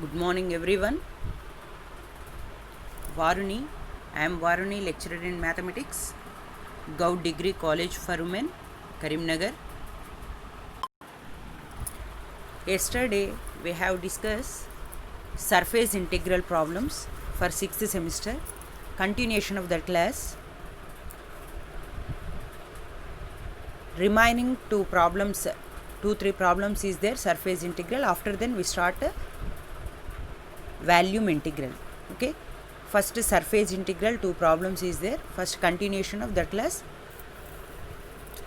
Good morning, everyone. Varuni. I am Varuni, lecturer in mathematics, Goud Degree College for Women, Karimnagar. Yesterday, we have discussed surface integral problems for 6th semester. Continuation of that class. Remaining two problems, 2-3 problems is there, surface integral. After then, we start volume integral. Okay. First surface integral, 2 problems is there. First continuation of that class.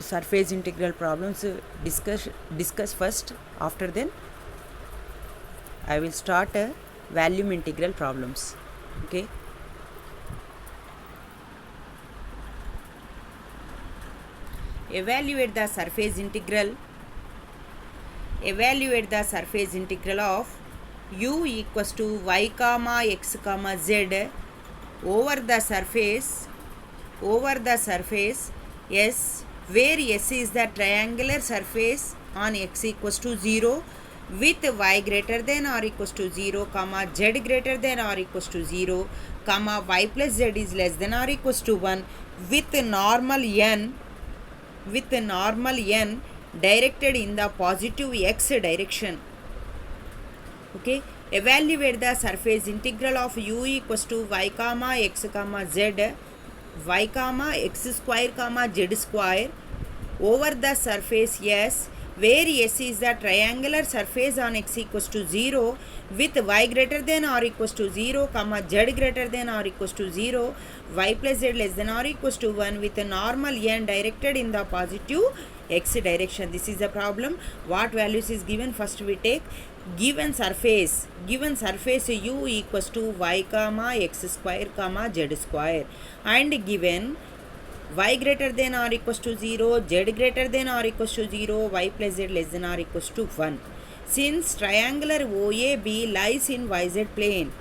Surface integral problems discuss first. After then I will start volume integral problems. Okay. Evaluate the surface integral. Evaluate the surface integral of u equals to y comma x comma z over the surface S, where S is the triangular surface on x equals to 0 with y greater than or equals to 0 comma z greater than or equals to 0 comma y plus z is less than or equals to 1 with normal n directed in the positive x direction. Okay. Evaluate the surface integral of u equals to y comma x comma z y comma x square comma z square over the surface S, where S is the triangular surface on x equals to 0 with y greater than or equals to 0 comma z greater than or equals to 0 y plus z less than or equals to 1 with a normal n directed in the positive x direction. This is the problem. What values is given? First we take given surface u equals to y comma x square comma z square and given y greater than or equals to 0, z greater than or equals to 0, y plus z less than or equals to 1. Since triangular OAB lies in YZ plane,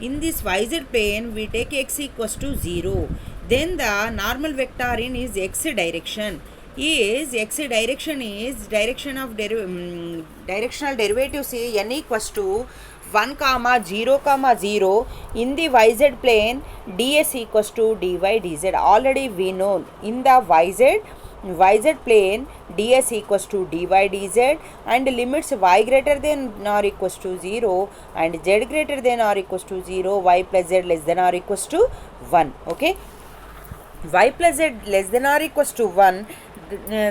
in this YZ plane we take x equals to 0. Then the normal vector in is x direction. Direction of directional derivatives n equals to 1 comma 0 comma 0 in the YZ plane ds equals to dy dz. Already we know in the YZ plane ds equals to dy dz and limits y greater than or equals to 0 and z greater than or equals to 0, y plus z less than or equals to 1. Okay. Y plus z less than or equals to 1,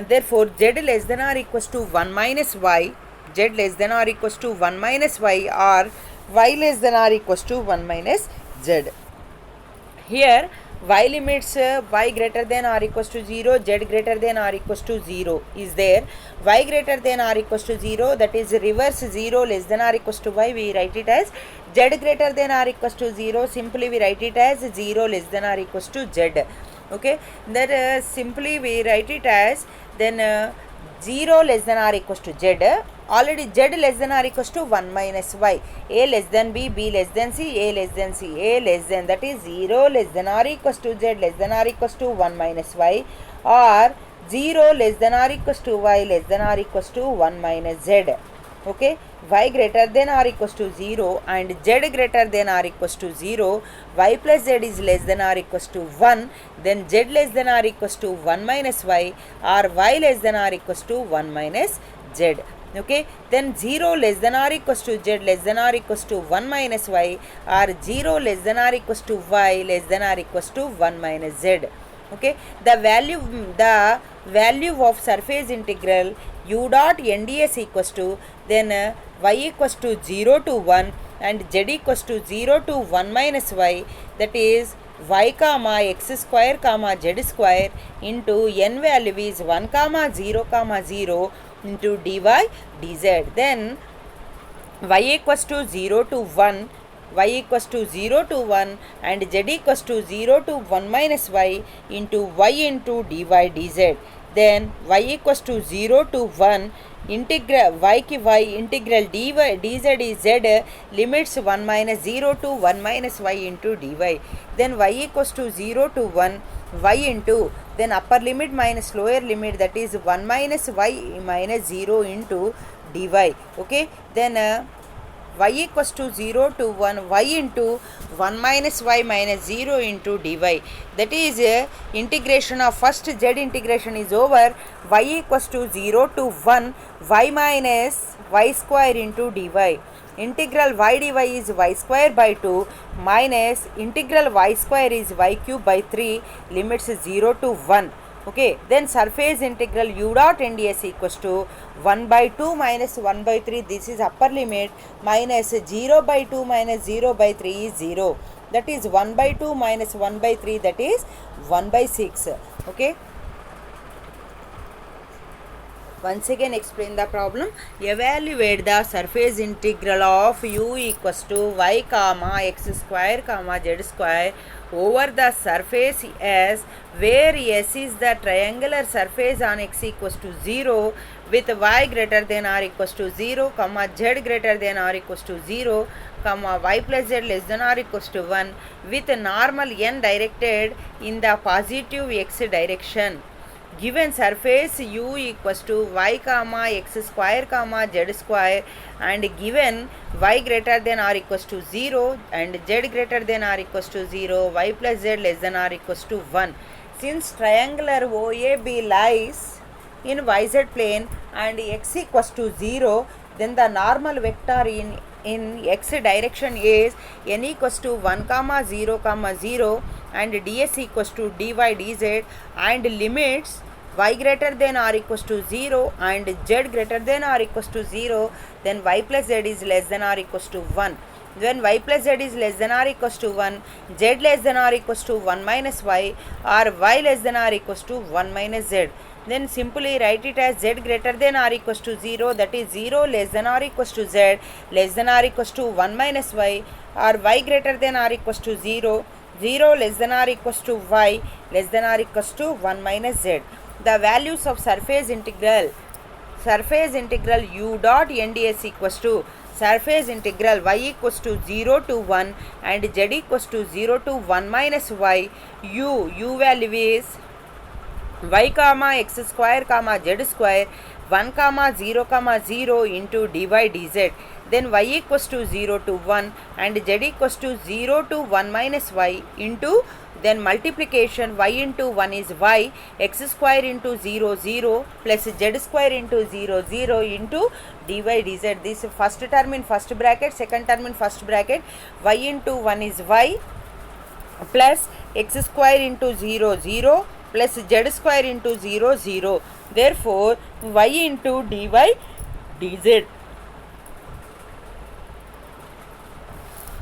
therefore z less than or equals to 1 minus y, z less than or equals to 1 minus y or y less than or equals to 1 minus z. Here y limits y greater than or equals to 0, z greater than or equals to 0 is there. Y greater than or equals to 0, that is reverse 0 less than or equals to y, we write it as z greater than or equals to 0, simply we write it as 0 less than or equals to z. Okay, that simply we write it as then 0 less than or equals to z. Already z less than or equals to 1 minus y, a less than b, b less than c, a less than c, a less than, that is 0 less than or equals to z less than or equals to 1 minus y or 0 less than or equals to y less than or equals to 1 minus z. Okay, y greater than or equals to 0 and z greater than or equals to 0, y plus z is less than or equals to 1, then z less than or equals to 1 minus y or y less than or equals to 1 minus z. Okay, then 0 less than or equals to z less than or equals to 1 minus y or 0 less than or equals to y less than or equals to 1 minus z. Okay, the value of surface integral u dot nds equals to then y equals to 0 to 1 and z equals to 0 to 1 minus y, that is y comma x square comma z square into n value is 1 comma 0 comma 0 into dy dz. Then y equals to 0 to 1, y equals to 0 to 1 and z equals to 0 to 1 minus y into y into dy dz. Then y equals to 0 to 1 integral y ki y integral dy dz is z limits 1 minus 0 to 1 minus y into dy. Then y equals to 0 to 1 y into then upper limit minus lower limit, that is 1 minus y minus 0 into dy. Okay, then y equals to 0 to 1 y into 1 minus y minus 0 into dy, that is integration of first z integration is over. Y equals to 0 to 1 y minus y square into dy. Integral y dy is y square by 2 minus integral y square is y cube by 3, limits 0 to 1. Okay, then surface integral u dot nds equals to 1 by 2 minus 1 by 3, this is upper limit, minus 0 by 2 minus 0 by 3 is 0, that is 1 by 2 minus 1 by 3, that is 1 by 6. Okay, once again explain the problem. Evaluate the surface integral of u equals to y comma x square comma z square over the surface S, where S is the triangular surface on x equals to 0 with y greater than or equals to 0 comma z greater than or equals to 0 comma y plus z less than or equals to 1 with normal n directed in the positive x direction. Given surface u equals to y comma x square comma z square and given y greater than or equals to 0 and z greater than or equals to 0, y plus z less than or equals to 1. Since triangular OAB lies in yz plane and x equals to 0, then the normal vector in x direction is n equals to 1 comma 0 comma 0 and ds equals to dy dz, and limits y greater than or equals to 0 and z greater than or equals to 0, then y plus z is less than or equals to 1. When y plus z is less than or equals to 1, z less than or equals to 1 minus y, or y less than or equals to 1 minus z, then simply write it as z greater than or equals to 0, that is 0 less than or equals to z less than or equals to 1 minus y, or y greater than or equals to 0, 0 less than or equals to y less than or equals to 1 minus z. The values of surface integral u dot nds equals to surface integral y equals to 0 to 1 and z equals to 0 to 1 minus y. U value is y comma x square comma z square 1 comma 0 comma 0 into dy dz, then y equals to 0 to 1 and z equals to 0 to 1 minus y into, then multiplication y into 1 is y, x square into 0 0 plus z square into 0 0 into dy dz. This first term in first bracket, second term in first bracket, y into 1 is y plus x square into 0 0 plus z square into 0 0. Therefore, y into dy dz.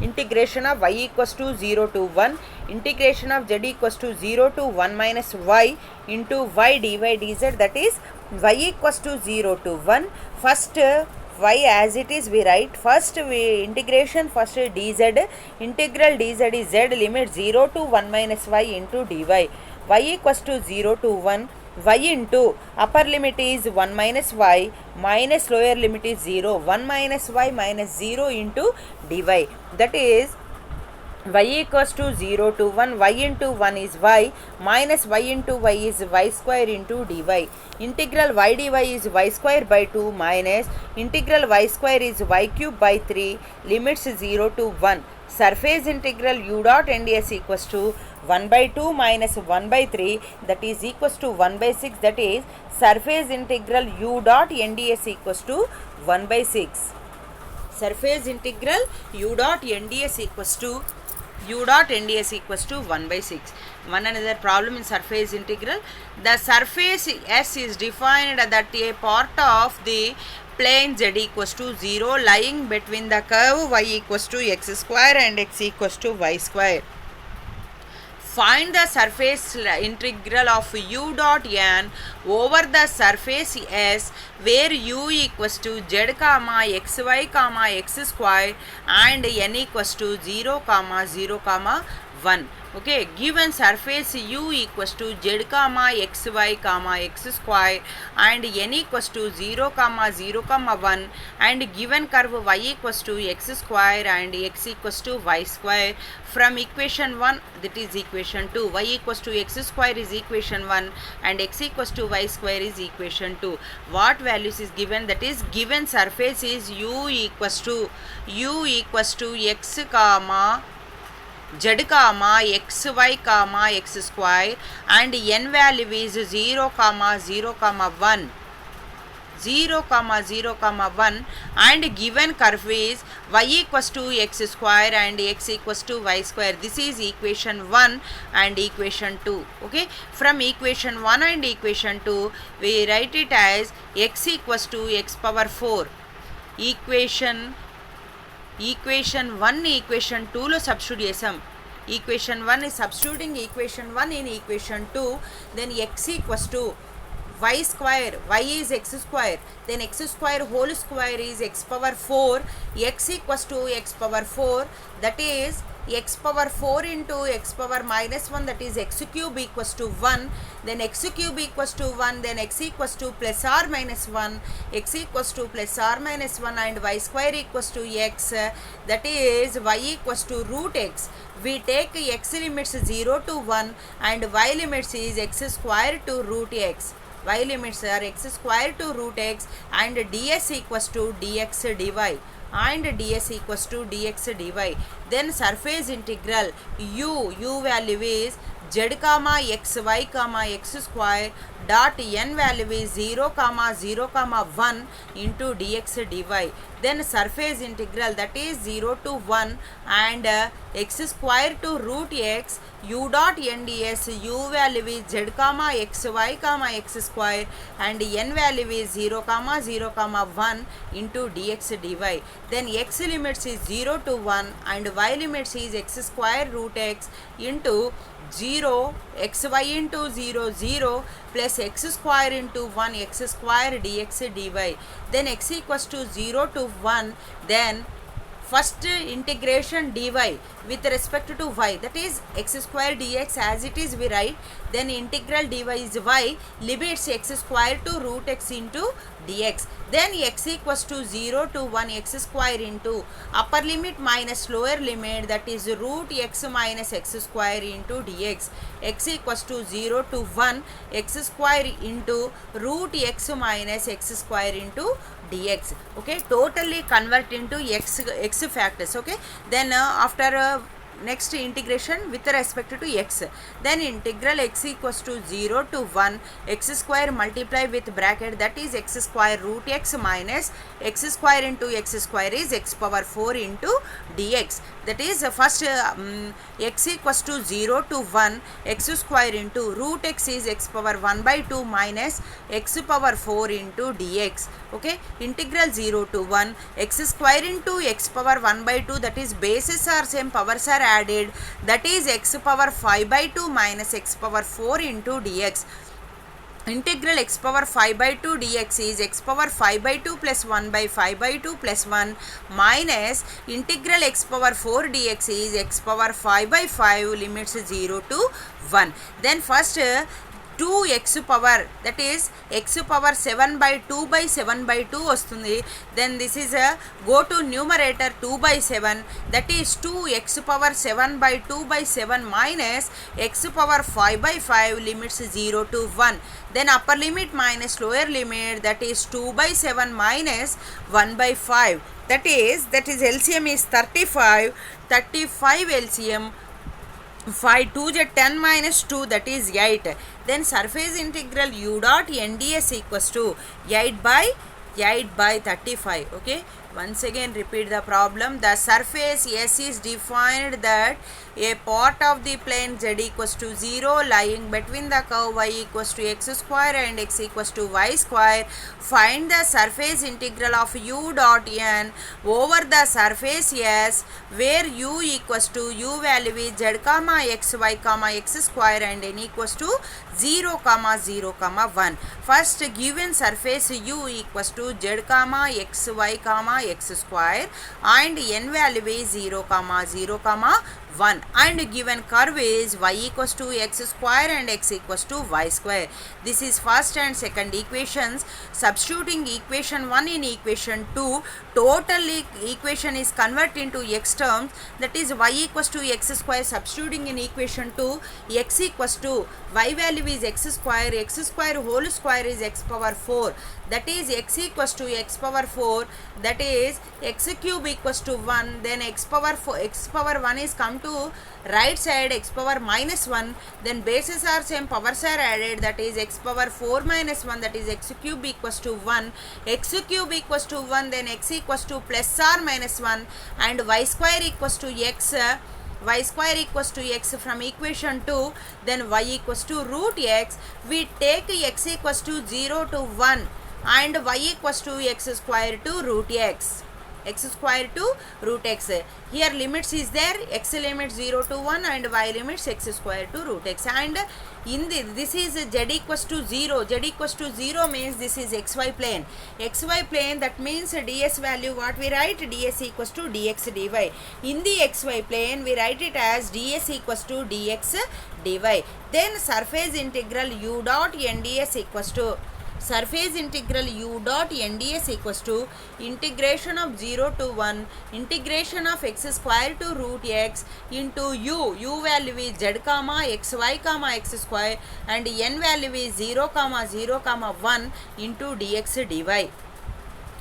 Integration of y equals to 0 to 1, integration of z equals to 0 to 1 minus y into y dy dz, that is y equals to 0 to 1. First y as it is we write, first we integration first dz, integral dz is z limit 0 to 1 minus y into dy, y equals to 0 to 1, y into upper limit is 1 minus y minus lower limit is 0, 1 minus y minus 0 into dy, that is y equals to 0 to 1, y into 1 is y minus y into y is y square into dy. Integral y dy is y square by 2 minus integral y square is y cube by 3, limits 0 to 1. Surface integral u dot nds equals to 1 by 2 minus 1 by 3, that is equals to 1 by 6, that is surface integral u dot nds equals to 1 by 6. Surface integral u dot nds equals to 1 by 6. One another problem in surface integral. The surface S is defined that a part of the plane z equals to 0 lying between the curve y equals to x square and x equals to y square. Find the surface integral of u dot n over the surface S, where u equals to z comma xy comma x square and n equals to 0 comma 0 comma 1. Okay, given surface u equals to z comma xy comma x square and n equals to 0 comma 0 comma 1 and given curve y equals to x square and x equals to y square, from equation 1, that is equation 2, y equals to x square is equation 1 and x equals to y square is equation 2. What values is given? That is given surface is u equals to x comma z comma xy comma x square and n value is 0 comma 0 comma 1 and given curve is y equals to x square and x equals to y square. This is equation 1 and equation 2. Okay, from equation 1 and equation 2 we write it as x equals to x power 4. equation 1 equation 2 లో substitute చేసాం. equation 1 is substituting equation 1 in equation 2, then x equals to y square, y is x square, then x square whole square is x power 4, x equals to x power 4, that is x power 4 into x power minus 1, that is x cube equals to 1, then x cube equals to 1, then x equals to plus or minus 1, x equals to plus or minus 1 and y square equals to x, that is y equals to root x. We take x limits 0 to 1 and y limits is x square to root x. Y limits are x square to root x and ds equals to dx dy and ds equals to dx dy. Then surface integral u value is z comma xy comma x square dot n value is 0 comma 0 comma 1 into dx dy. Then surface integral, that is 0 to 1 and x square to root x u dot n ds, u value is z comma xy comma x square and n value is 0 comma 0 comma 1 into dx dy. Then x limits is 0 to 1 and y limits is x square root x into 0 xy into 0 0 plus x square into 1 x square dx dy. Then x equals to 0 to 1, then first integration dy with respect to y, that is x square dx as it is we write, then integral dy is y, limits x square to root x into dx, then x equals to 0 to 1 x square into upper limit minus lower limit, that is root x minus x square into dx, x equals to 0 to 1 x square into root x minus x square into dx. Okay, totally convert into x factors. Okay, then after next integration with respect to x, then integral x equals to 0 to 1 x square multiply with bracket, that is x square root x minus x square into x square is x power 4 into dx, that is first x equals to 0 to 1 x square into root x is x power 1 by 2 minus x power 4 into dx. Okay, integral 0 to 1 x square into x power 1 by 2, that is bases are same, powers are added, that is x power 5 by 2 minus x power 4 into dx. Integral x power 5 by 2 dx is x power 5 by 2 plus 1 by 5 by 2 plus 1 minus integral x power 4 dx is x power 5 by 5, limits 0 to 1. Then first 2x power, that is x power 7 by 2 by 7 by 2 వస్తుంది, then this is a go to numerator 2 by 7, that is 2x power 7 by 2 by 7 minus x power 5 by 5, limits 0 to 1. Then upper limit minus lower limit, that is 2 by 7 minus 1 by 5, that is LCM is 35 LCM 5 2 is 10 minus 2, that is 8. Then surface integral u dot nds equals to 8 by 35. Okay, once again repeat the problem. The surface S is defined that a part of the plane z equals to 0 lying between the curve y equals to x square and x equals to y square. Find the surface integral of u dot n over the surface S, where u equals to u value is z comma x y comma x square and n equals to 0 comma 0 comma 1. First given surface u equals to z comma x y comma x square and n value is 0 comma 0 comma 1, and given curve is y equals to x square and x equals to y square. This is first and second equations. Substituting equation 1 in equation 2, total equation is converted into x terms, that is y equals to x square. Substituting in equation 2, x equals to y value is x square whole square is x power 4, that is x equals to x power 4, that is x cube equals to 1. Then x power 1 is come to right side, x power minus 1, then bases are same, powers are added, that is x power 4 minus 1, that is x cube equals to 1, x cube equals to 1, then x equals to plus or minus 1, and y square equals to x, y square equals to x from equation 2, then y equals to root x. We take x equals to 0 to 1 and y equals to x square to root x, x square to root x. Here limits is there, x limits 0 to 1 and y limits x square to root x, and in this is z equals to 0. Z equals to 0 means this is xy plane. Xy plane, that means ds value what we write, ds equals to dx dy. In the xy plane we write it as ds equals to dx dy. Then surface integral u dot nds equals to, surface integral u dot nds equals to integration of 0 to 1 integration of x square to root x into u value is z comma xy comma x square and n value is 0 comma 0 comma 1 into dx dy.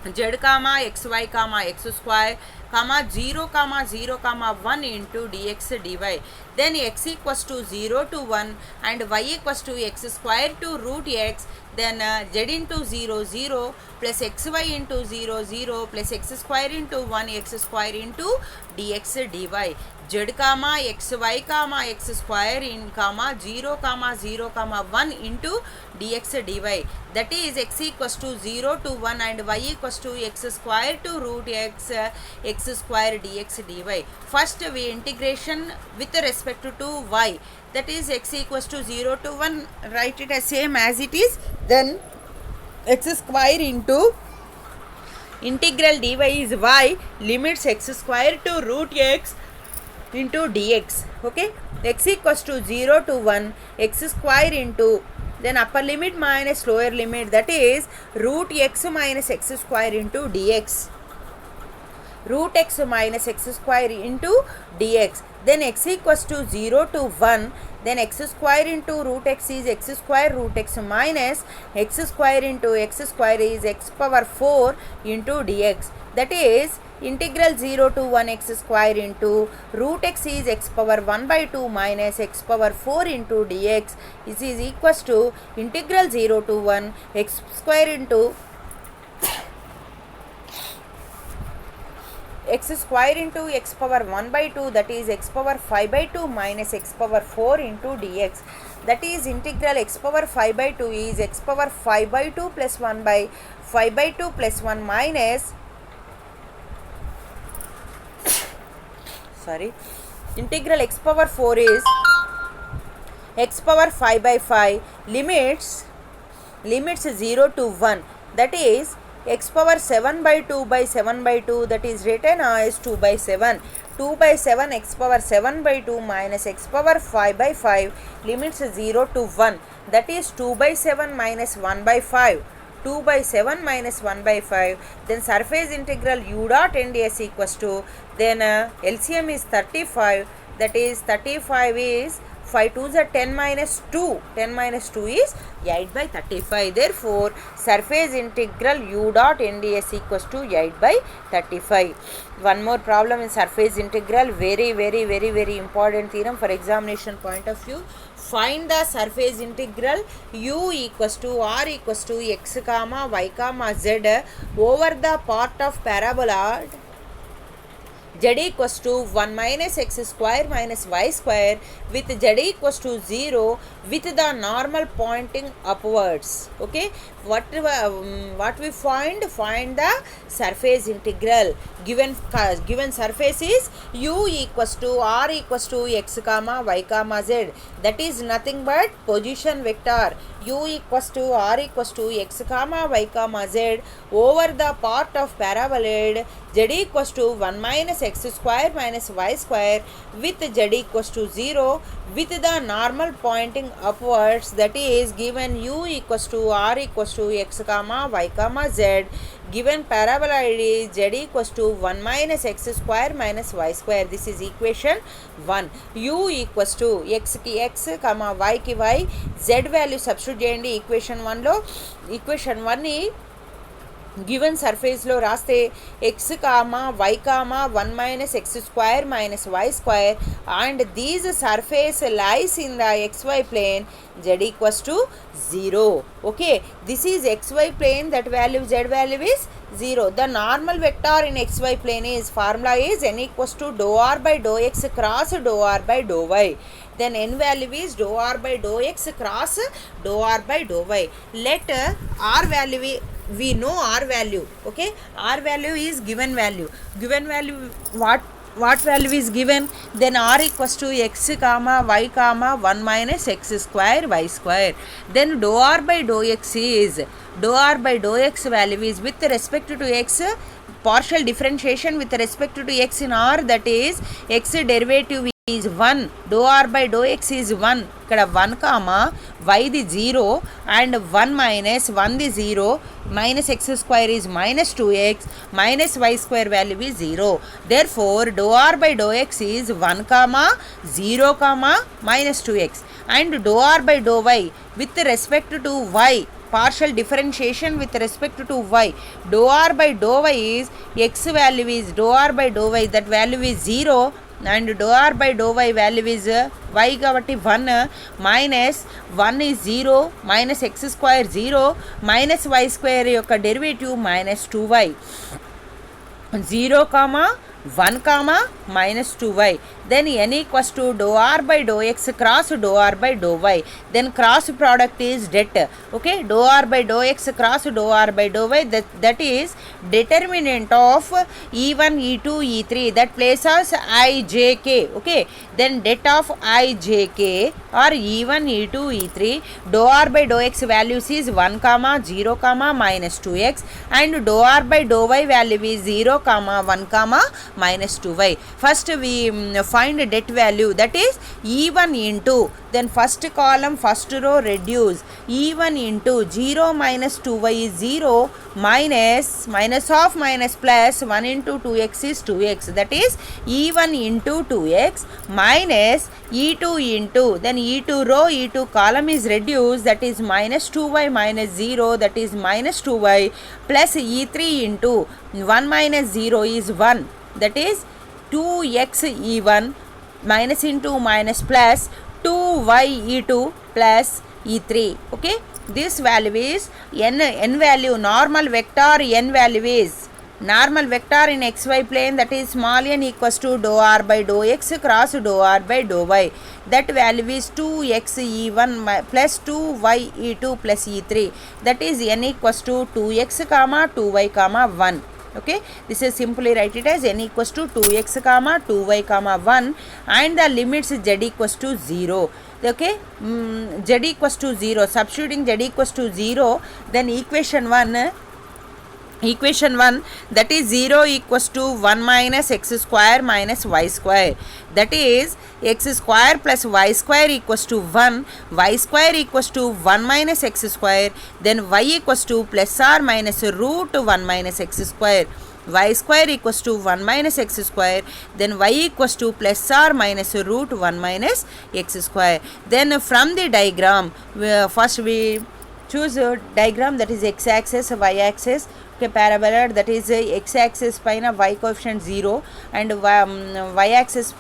Z comma xy comma x square comma 0 comma 0 comma 1 into dx dy. Then x equals to 0 to 1 and y equals to x square to root x, then z into 0 0 plus xy into 0 0 plus x square into 1 x square into dx dy. Z comma xy comma x square in comma 0 comma 0 comma 1 into dx dy, that is x equals to 0 to 1 and y equals to x square to root x, x square dx dy. First we integration with respect to y, that is x equals to 0 to 1, write it as same as it is, then x square into integral dy is y limits x square to root x into dx. Okay, x equals to 0 to 1 x square into, then upper limit minus lower limit, that is root x minus x square into dx, root x minus x square into dx. Then x equals to 0 to 1, then x square into root x is x square root x minus x square into x square is x power 4 into dx, that is integral 0 to 1 x square into root x is x power 1 by 2 minus x power 4 into dx. This is equals to integral 0 to 1 x square into x square into x power 1 by 2, that is x power 5 by 2 minus x power 4 into dx, that is integral x power 5 by 2 is x power 5 by 2 plus 1 by 5 by 2 plus 1 minus, sorry, integral x power 4 is x power 5 by 5 limits 0 to 1, that is x power 7 by 2 by 7 by 2, that is written as 2 by 7. 2 by 7 x power 7 by 2 minus x power 5 by 5 limits 0 to 1, that is 2 by 7 minus 1 by 5. 2 by 7 minus 1 by 5, then surface integral u dot nds equals to, then LCM is 35, that is 35 is 5 2s are 10 minus 2, 10 minus 2 is 8 by 35, therefore surface integral u dot nds equals to 8 by 35. One more problem in surface integral, very important theorem for examination point of view. Find the surface integral u equals to r equals to x comma y comma z over the part of parabola z equals to 1 minus x square minus y square with z equals to 0 with the normal pointing upwards. Okay, what we find the surface integral. Given surface is u equals to r equals to x comma y comma z, that is nothing but position vector. u equals to r equals to x comma y comma z over the part of paraboloid z equals to 1 minus x square minus y square with z equals to 0 with the normal pointing upwards, that is given u equals to r equals to x comma y comma z. Given paraboloid is z equals to 1 minus x square minus y square. This is equation 1. u equals to x ki x comma y ki y, z value substitute చేయండి equation 1లో. Equation 1ని given సర్ఫేస్లో రాస్తే x comma y comma 1 minus x square minus y square and these surface lies in the xy plane z equals to 0. Okay, this is xy plane, that value z value is 0. The normal vector in xy plane is formula is n equals to dou r by dou x cross dou r by dou y. Then n value is dou r by dou x cross dou r by dou y. Let r value, we know r value. Okay, r value is given value. Given value, what value is given? Then r equals to x comma y comma 1 minus x square y square. Then dou r by dou x is, dou r by dou x value is with respect to x, partial differentiation with respect to x in r, that is x derivative is 1, dou r by dou x is 1. ఇక్కడ 1 comma y the 0 and 1 minus 1 the 0 minus x square is minus 2x minus y square value is 0. Therefore dou r by dou x is 1 comma 0 comma minus 2x and dou r by dou y with respect to y, partial differentiation with respect to y, dou r by dou y is x value is dou r by dou y, that value is 0 and dou r by dou y value is y కాబట్టి 1 minus 1 is 0 minus x square 0 minus y square యొక్క derivative minus 2y 0 comma 1 comma minus 2y. Then n equals to dou r by dou x cross dou r by dou y. Then cross product is det. Okay, dou r by dou x cross dou r by dou y, that is determinant of e1 e2 e3, that places I j k. Okay, then det of I j k or e1 e2 e3, dou r by dou x values is 1 comma 0 comma minus 2x and dou r by dou y value is 0 comma 1 comma minus 2y. First we find det value, that is e1 into, then first column first row reduce, e1 into 0 minus 2y is 0 minus of minus plus 1 into 2x is 2x, that is e1 into 2x minus e2 into, then e2 row e2 column is reduced, that is minus 2y minus 0, that is minus 2y plus e3 into 1 minus 0 is 1, that is 2x e1 minus into minus plus 2y e2 plus e3. Okay, this value is n value, normal vector n value is, normal vector in xy plane, that is small n equals to dou r by dou x cross dou r by dou y, that value is 2x e1 plus 2y e2 plus e3, that is n equals to 2x comma 2y comma 1. Okay, this is simply write it as n equals to 2x comma 2y comma 1 and the limits z equals to 0. Okay, z equals to 0, substituting z equals to 0, then equation 1, that is 0 equals to 1 minus x square minus y square, that is x square plus y square equals to 1, y square equals to 1 minus x square, then y equals to plus or minus root 1 minus x square, y square equals to 1 minus x square, then y equals to plus or minus root 1 minus x square. Then from the diagram, first we choose a diagram, that is x axis y axis. Okay, paraboloid, that is x axis paina y coefficient 0 and y axis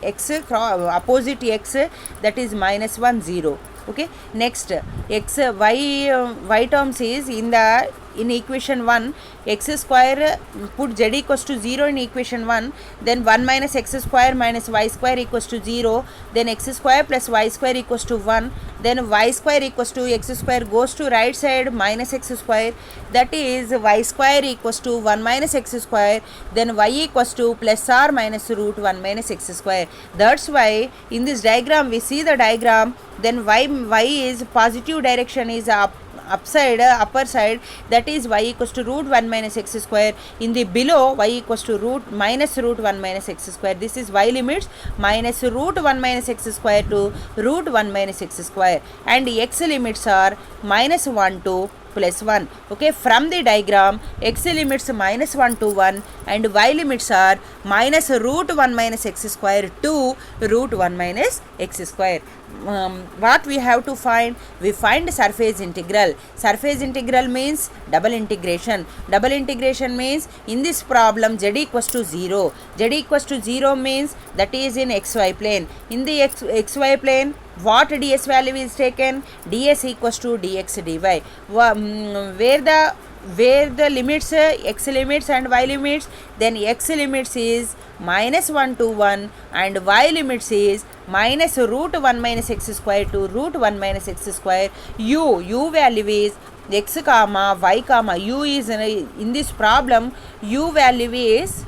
x opposite x, that is minus 1 0. Okay, next x y terms is in equation 1, x square, put z equals to 0 in equation 1, then 1 minus x square minus y square equals to 0, then x square plus y square equals to 1, then y square equals to x square goes to right side minus x square, that is y square equals to 1 minus x square, then y equals to plus or minus root 1 minus x square. That's why in this diagram, we see the diagram, then y is positive direction is upper side, that is y equals to root 1 minus x square. In the below, y equals to minus root 1 minus x square. This is y limits minus root 1 minus x square to root 1 minus x square, and x limits are minus 1 to plus 1. Okay, from the diagram, x limits minus 1 to 1 and y limits are minus root 1 minus x square to root 1 minus x square. What we have to find? We find surface integral. Surface integral means double integration. Double integration means in this problem z equals to 0. Z equals to 0 means that is in xy plane. In the xy plane, what ds value is taken? ds equals to dx dy. Where the limits, x limits and y limits, then x limits is minus 1 to 1 and y limits is minus root 1 minus x square to root 1 minus x square. U value is x comma y comma u is in this problem, u value is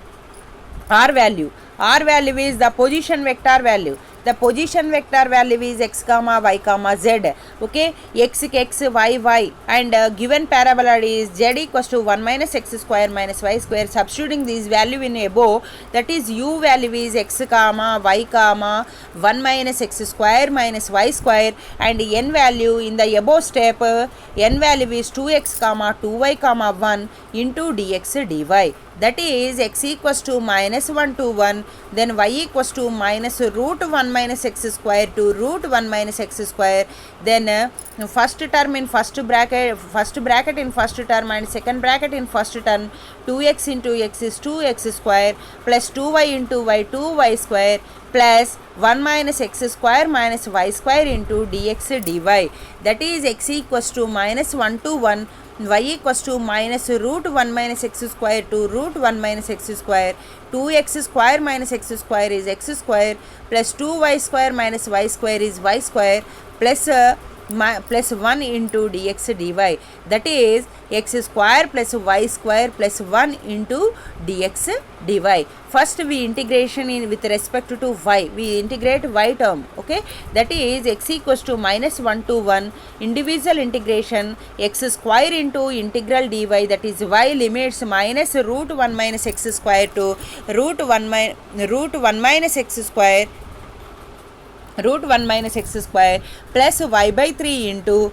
r value. R value is the position vector value. The position vector value is x comma y comma z. Okay, x y and given parabola is z equals to 1 minus x square minus y square. Substituting this value in above, that is u value is x comma y comma 1 minus x square minus y square, and n value in the above step, n value is 2x comma 2y comma 1 into dx dy. That is x equals to minus 1 to 1, then y equals to minus root 1 minus x square to root 1 minus x square. Then first term in first bracket in first term and second bracket in first term, 2x into x is 2x square plus 2y into y 2y square plus 1 minus x square minus y square into dx dy. That is x equals to minus 1 to 1, y equals to minus root 1 minus x square to root 1 minus x square. 2x square minus x square is x square plus 2y square minus y square is y square plus 1 into dx dy. That is x square plus y square plus 1 into dx dy. First we integration in with respect to y. We integrate y term. Okay, that is x equals to minus 1 to 1 individual integration x square into integral dy, that is y limits minus root 1 minus x square to root 1 minus x square root 1 minus x square plus y by 3 into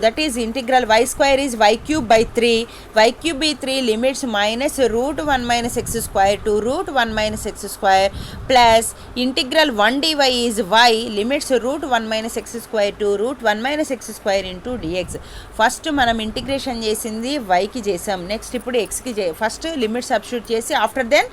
that is integral y square is y cube by 3, y cube by 3 limits minus root 1 minus x square to root 1 minus x square plus integral 1 dy is y limits root 1 minus x square to root 1 minus x square into dx. First మనం ఇంటిగ్రేషన్ చేసింది yకి చేసాం, next ఇప్పుడు xకి first limit substitute చేసి after then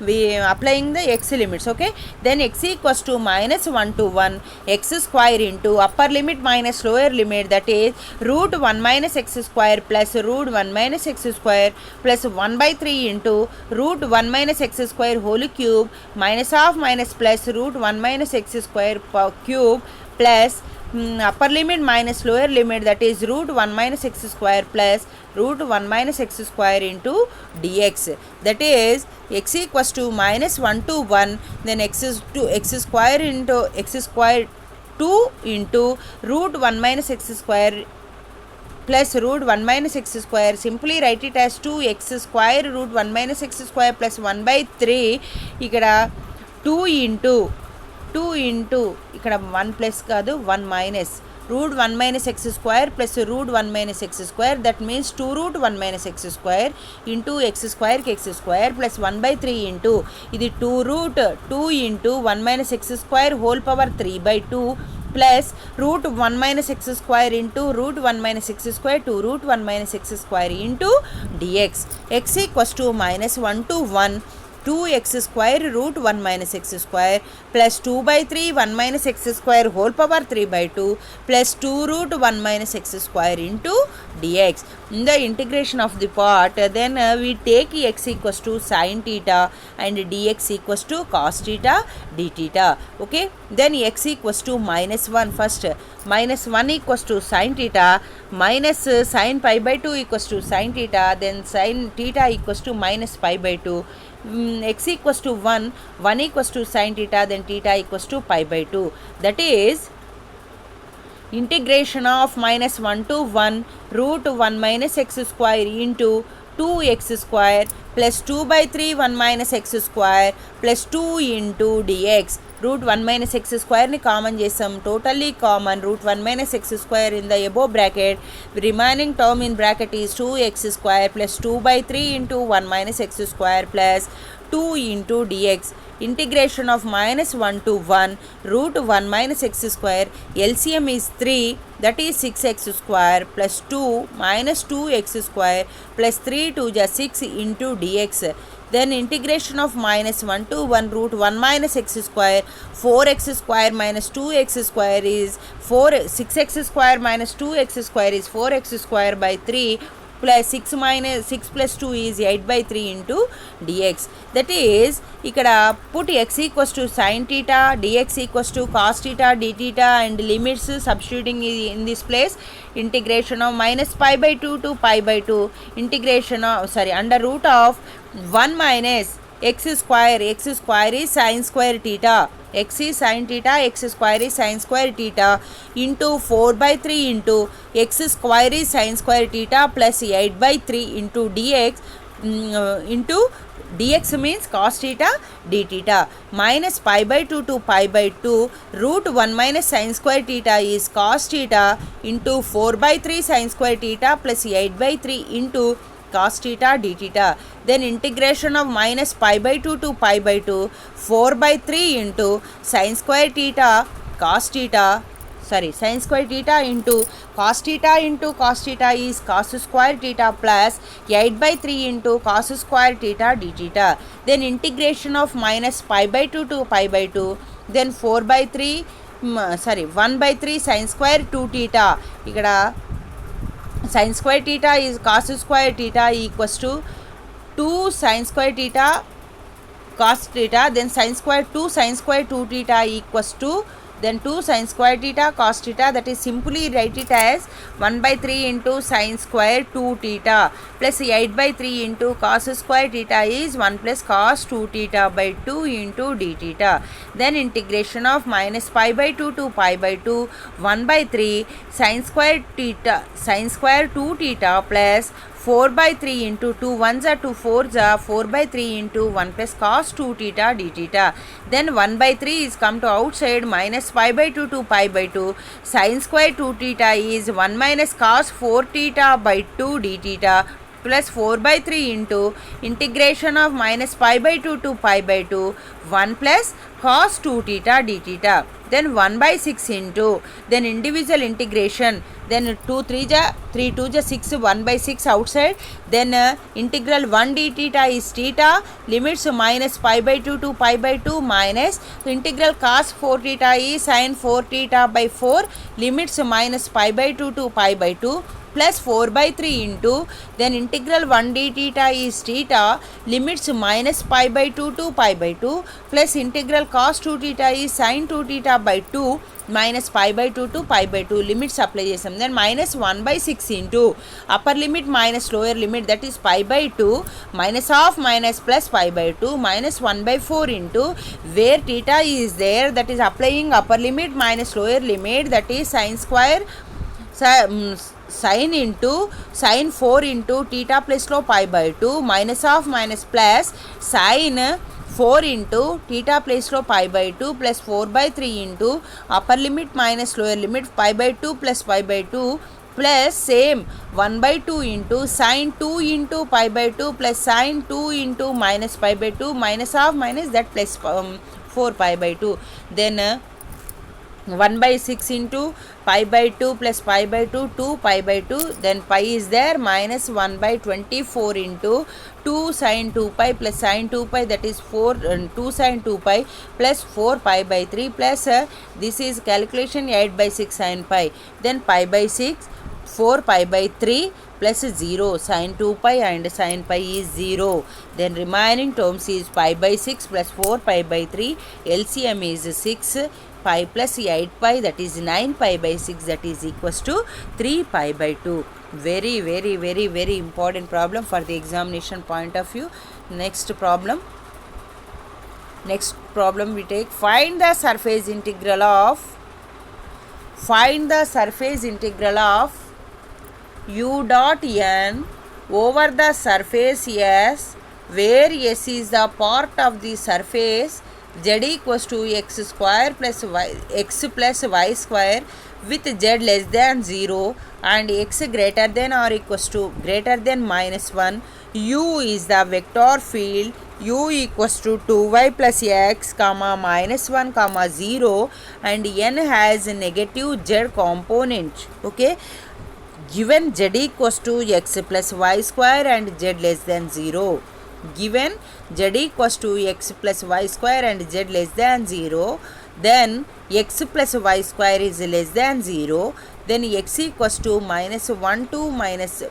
we applying the x limits. Okay, then x equals to minus 1 to 1 x square into upper limit minus lower limit, that is root 1 minus x square plus root 1 minus x square plus 1 by 3 into root 1 minus x square whole cube minus half minus plus root 1 minus x square cube plus upper limit minus lower limit, that is root 1 minus x square plus root 1 minus x square into dx. That is x equals to minus 1 to 1, then x square into x square 2 into root 1 minus x square plus root 1 minus x square. Simply write it as 2x square root 1 minus x square plus 1 by 3. ఇక్కడ 2 into ఇక్కడ 1 plus కాదు 1 minus root 1 minus x square plus root 1 minus x square, that means 2 root 1 minus x square into x square plus 1 by 3 into ఇది 2 root 2 into 1 minus x square whole power 3 by 2 plus root 1 minus x square into root 1 minus x square to root 1 minus x square into dx. X equals to minus 1 to 1 2x square root 1 minus x square plus 2 by 3 1 minus x square whole power 3 by 2 plus 2 root 1 minus x square into dx. In the integration of the part, then we take x equals to sin theta and dx equals to cos theta d theta. Okay, then x equals to minus 1. First minus 1 equals to sin theta minus sin pi by 2 equals to sin theta, then sin theta equals to minus pi by 2. X equals to 1 equals to sin theta, then theta equals to pi by 2. That is integration of minus 1 to 1 root 1 minus x square into 2x square plus 2 by 3 1 minus x square plus 2 into dx. Root 1 minus x square ni common chesam, totally common root 1 minus x square in the above bracket. Remaining term in bracket is 2x square plus 2 by 3 into 1 minus x square plus 2 into dx. Integration of minus 1 to 1 root 1 minus x square, LCM is 3, that is 6x square plus 2 minus 2x square plus 3 to the 6 into dx. Then integration of minus 1 to 1 root 1 minus x square, 4x square minus 2x square is 6x square minus 2x square is 4x square by 3 plus 6 minus 6 plus 2 is 8 by 3 into dx. That is, ikkada put x equals to sin theta, dx equals to cos theta, d theta and limits substituting in this place. Integration of minus pi by 2 to pi by 2, integration of under root of 1 minus x square is sin square theta, x is sin theta, x square is sin square theta into 4 by 3 into x square is sin square theta plus 8 by 3 into dx into dx means cos theta d theta minus pi by 2 to pi by 2 root 1 minus sin square theta is cos theta into 4 by 3 sin square theta plus 8 by 3 into cos theta d theta. Then integration of minus pi by 2 to pi by 2 4 by 3 into sin square theta cos theta sin square theta into cos theta is cos square theta plus 8 by 3 into cos square theta d theta. Then integration of minus pi by 2 to pi by 2, then 4 by 3 1 by 3 sin square 2 theta. Ikkada sin square theta is cos square theta equals to 2 sin square theta cos theta, then sin square 2 theta equals to then 2 sin square theta cos theta, that is simply write it as 1 by 3 into sin square 2 theta plus 8 by 3 into cos square theta is 1 plus cos 2 theta by 2 into d theta. Then integration of minus pi by 2 to pi by 2 1 by 3 sin square 2 theta plus 4 by 3 into 2 1s are 2 4s are 4 by 3 into 1 plus cos 2 theta d theta. Then 1 by 3 is come to outside minus pi by 2 to pi by 2 sin square 2 theta is 1 minus cos 4 theta by 2 d theta plus 4 by 3 into integration of minus pi by 2 to pi by 2 1 plus cos 2 theta d theta. Then 1 by 6 into then individual integration, then 2 3 2 6 1 by 6 outside, then integral 1 d theta is theta limits minus pi by 2 to pi by 2 minus integral cos 4 theta is sin 4 theta by 4 limits minus pi by 2 to pi by 2 plus 4 by 3 into then integral 1 d theta is theta limits minus pi by 2 to pi by 2 plus integral cos 2 theta is sin 2 theta by 2 minus pi by 2 to pi by 2 limits apply chesam. Then minus 1 by 6 into upper limit minus lower limit, that is pi by 2 minus half minus plus pi by 2 minus 1 by 4 into where theta is there, that is applying upper limit minus lower limit, that is sin square sin into sin 4 into theta plus low pi by 2 minus half minus plus sin 4 into theta plus low pi by 2 plus 4 by 3 into upper limit minus lower limit pi by 2 plus pi by 2 plus same 1 by 2 into sin 2 into pi by 2 plus sin 2 into minus pi by 2 minus half minus that plus 4 pi by 2. Then 1 by 6 into pi by 2 plus pi by 2 2 pi by 2, then pi is there minus 1 by 24 into 2 sin 2 pi plus sin 2 pi, that is 4 2 sin 2 pi plus 4 pi by 3 plus this is calculation 8 by 6 sin pi, then pi by 6 4 pi by 3 plus 0 sin 2 pi and sin pi is 0. Then remaining terms is pi by 6 plus 4 pi by 3, LCM is 6 pi plus 8 pi, that is 9 pi by 6, that is equals to 3 pi by 2. Very important problem for the examination point of view. Next problem we take find the surface integral of find the surface integral of u dot n over the surface S, where S is the part of the surface z equals to x square plus y square with z less than 0 and x greater than or equals to greater than minus 1. U is the vector field u equals to 2y plus x comma minus 1 comma 0 and n has a negative z component. Okay, given z equals to x plus y square and z less than 0, given z equals to x plus y square and z less than 0, then x plus y square is less than 0, then x equals to minus 1 to minus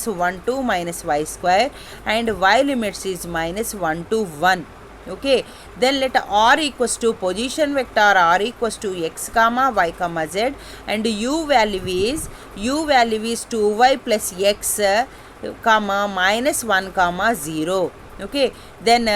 1 to minus y square and y limits is minus 1 to 1. Okay, then let r equals to position vector r equals to x comma y comma z and u value is 2y plus x comma minus 1 comma 0. Okay, then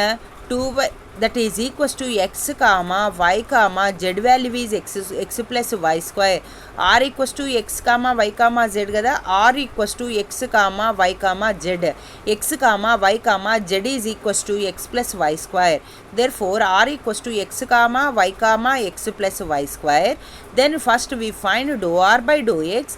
2y that is equals to x comma y comma z value is x plus y square, r equals to x comma y comma z kada, r equals to x comma y comma z, x comma y comma z is equals to x plus y square, therefore r equals to x comma y comma x plus y square. Then first we find dou r by dou x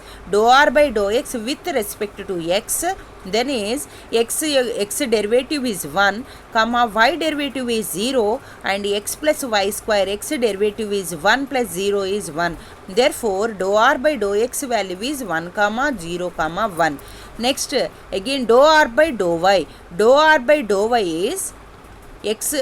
with respect to x, then is x derivative is 1 comma y derivative is 0 and x plus y square x derivative is 1 plus 0 is 1, therefore dou r by dou x value is 1 comma 0 comma 1. Next again dou r by dou y is x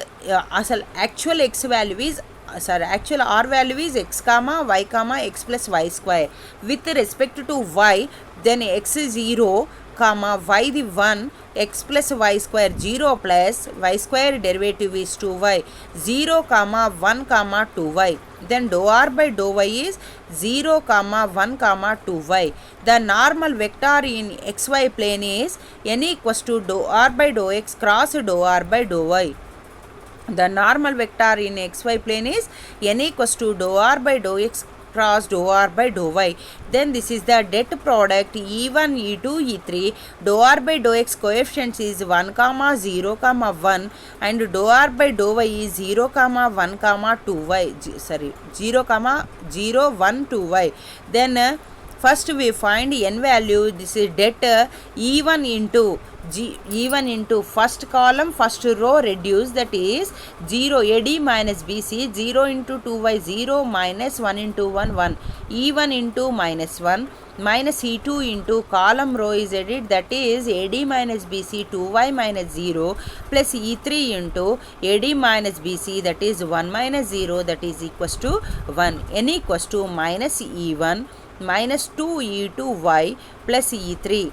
actual x value is actual r value is x comma y comma x plus y square with respect to y, then x is 0 comma y the 1 x plus y square 0 plus y square derivative is 2y 0 comma 1 comma 2y, then dou r by dou y is 0 comma 1 comma 2y. The normal vector in xy plane is n equals to dou r by dou x cross dou r by dou y. The normal vector in xy plane is n equals to dou r by dou x cross dou r by dou y. Then this is the det product e1 e2 e3. Dou r by dou x coefficients is 1 comma 0 comma 1 and dou r by dou y is 0 comma 1 comma 2y 0 comma 0 1 2y. Then first we find n value, this is det e1 into first column first row reduce, that is 0 AD minus BC 0 into 2y 0 minus 1 into 1 1 e1 into minus 1 minus e2 into column row is added, that is AD minus BC 2y minus 0 plus e3 into AD minus BC, that is 1 minus 0, that is equals to 1. n equals to minus e1 minus 2 e2y plus e3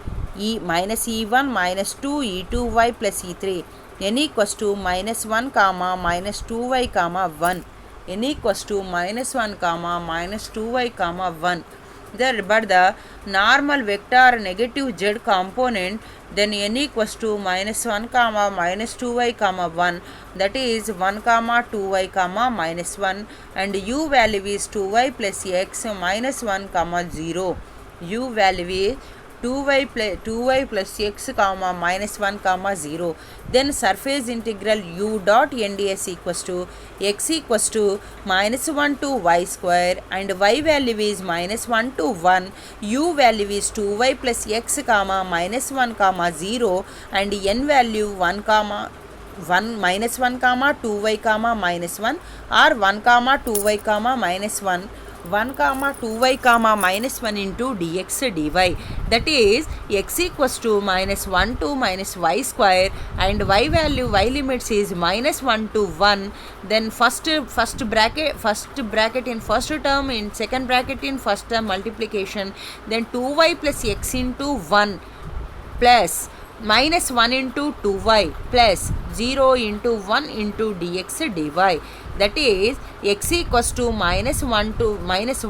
minus e1 minus 2 e2y plus e3, n equals to minus 1 comma minus 2y comma 1, n equals to minus 1 comma minus 2y comma 1. There but the normal vector negative z component, then n equals to minus 1 comma minus 2y comma 1, that is 1 comma 2y comma minus 1 and u value is 2y plus x minus 1 comma 0, u value is 2y plus x comma minus 1 comma 0. Then surface integral u dot nds equals to x equals to minus 1 to y square and y value is minus 1 to 1, u value is 2y plus x comma minus 1 comma 0 and n value 1 comma 1 minus 1 comma 2y comma minus 1 or 1 comma 2y comma minus 1 1 comma 2y comma minus 1 into dx dy, that is x equals to minus 1 to minus y square and y value y limits is minus 1 to 1, then first bracket in first term, in second bracket in first term multiplication, then 2y plus x into 1 plus minus 1 into 2y plus 0 into 1 into dx dy, that is x equals to minus 1 to minus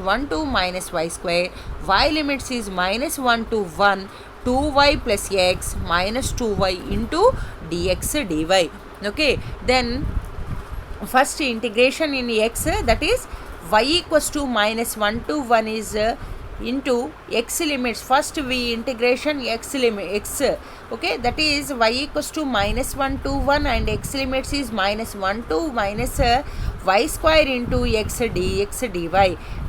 y square, y limits is minus 1 to 1 2y plus x minus 2y into dx dy. Okay, then first integration in x, that is y equals to minus 1 to 1 is into x limits. First we integration x limit x, okay, that is y equals to minus 1 to 1 and x limits is minus 1 to minus y square into x dx dy.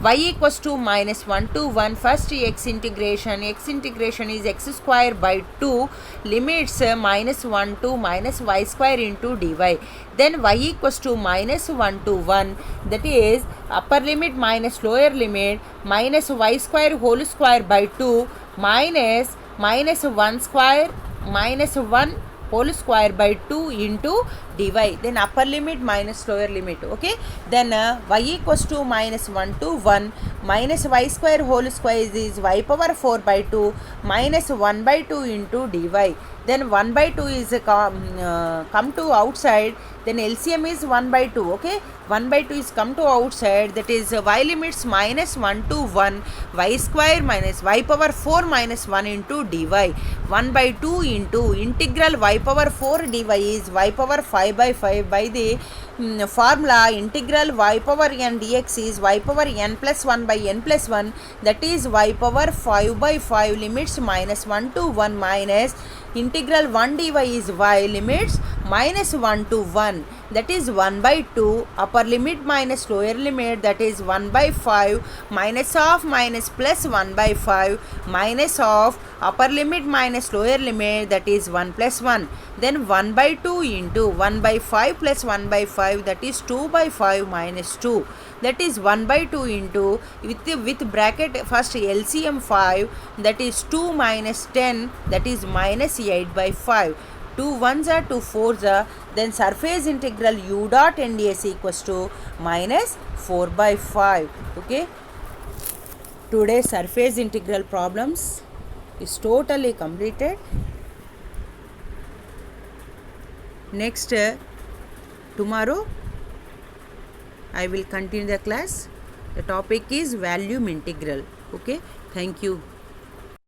Y equals to minus 1 to 1, first x integration is x square by 2 limits minus 1 to minus y square into dy. Then y equals to minus 1 to 1, that is upper limit minus lower limit minus y square whole square by 2 minus 1 square minus 1 whole square by 2 into dy. Then upper limit minus lower limit, okay. Then y equals to minus 1 to 1 minus y square whole square is y power 4 by 2 minus 1 by 2 into dy. Then 1 by 2 is come to outside, then LCM is 1 by 2, okay. 1 by 2 is come to outside, that is y limits minus 1 to 1 y square minus y power 4 minus 1 into dy. 1 by 2 into integral y power 4 dy is y power 5 by 5 by the formula integral y power n dx is y power n plus 1 by n plus 1, that is y power 5 by 5 limits minus 1 to 1 minus integral 1 dy is y limits minus 1 to 1, that is 1 by 2 upper limit minus lower limit, that is 1 by 5 minus of minus plus 1 by 5 minus of upper limit minus lower limit, that is 1 plus 1. Then 1 by 2 into 1 by 5 plus 1 by 5, that is 2 by 5 minus 2, that is 1 by 2 into with bracket first LCM 5, that is 2 minus 10, that is minus 8 by 5. 2 1s are 2 4s are, then surface integral u dot nds equals to minus 4 by 5, okay. Today's surface integral problems is totally completed. Next tomorrow I will continue the class. The topic is volume integral, okay. Thank you.